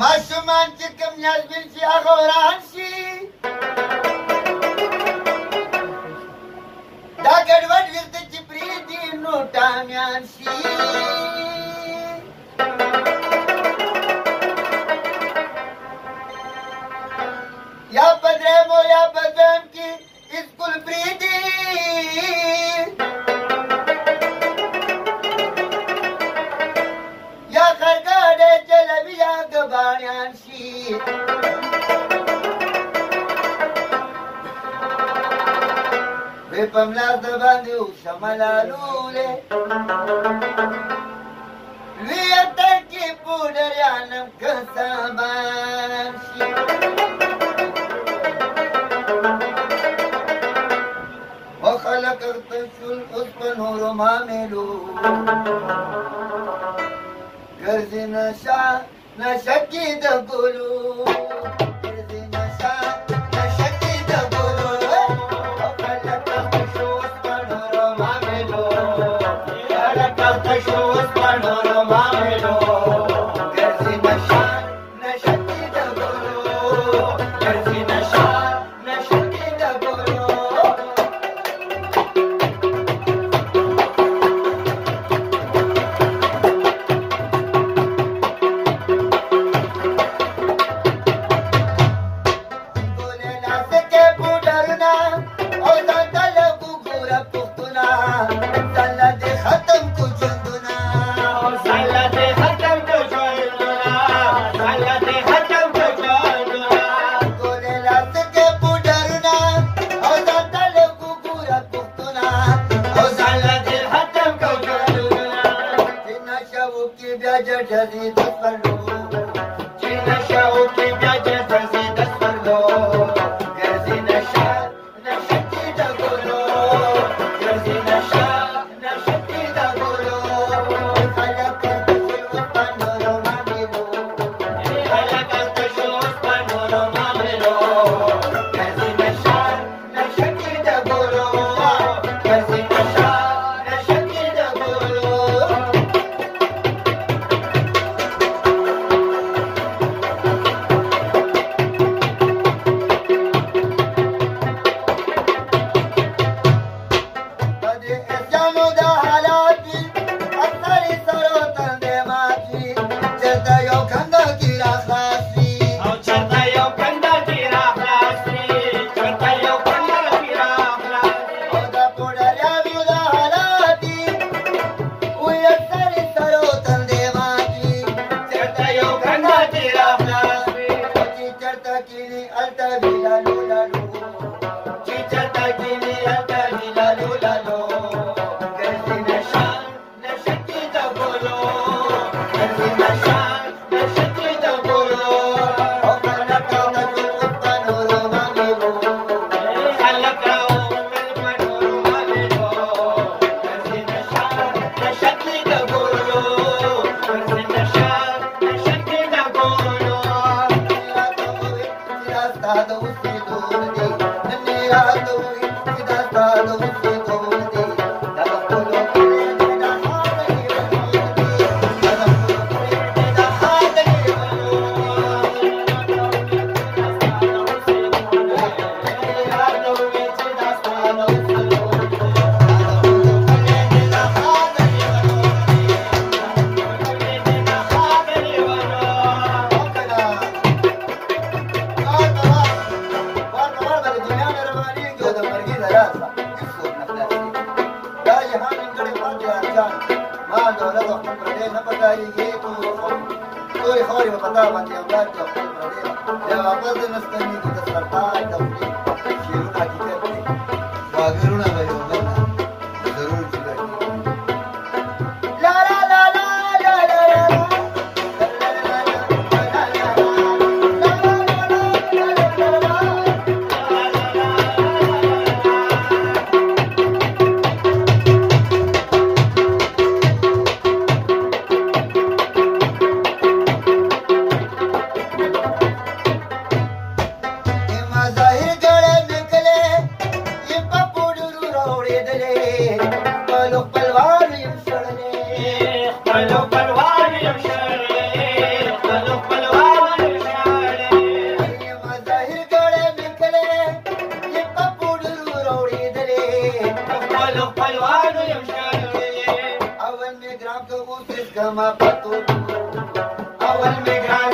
ماشومان چې کوم نیازبین شي هغه وران شي دا ګډوډ ویلته چې پرېږدي نو ټامیان شي یا په درېمو یا په دویم کې اسکول پرېږدي یا خرګاډی چلوي یا ګباڼیان شي وی په ملا د باندې شملالولې وی اتر کې پوډریانم که سبان شي وخلق ارتشل اوس په نورو معاملو ګرځي نشه نشه کې د ګلو ګرځي نشه نشه کې د ګلو وخلق ارتشل اوس په نورو معاملو خلق ارتشل اوس په نورو معاملو ګرځي نشه نشه کې د ګلو ګرځي نشه نشه کې د ګلو ظاهر گڑے نکلے والمجران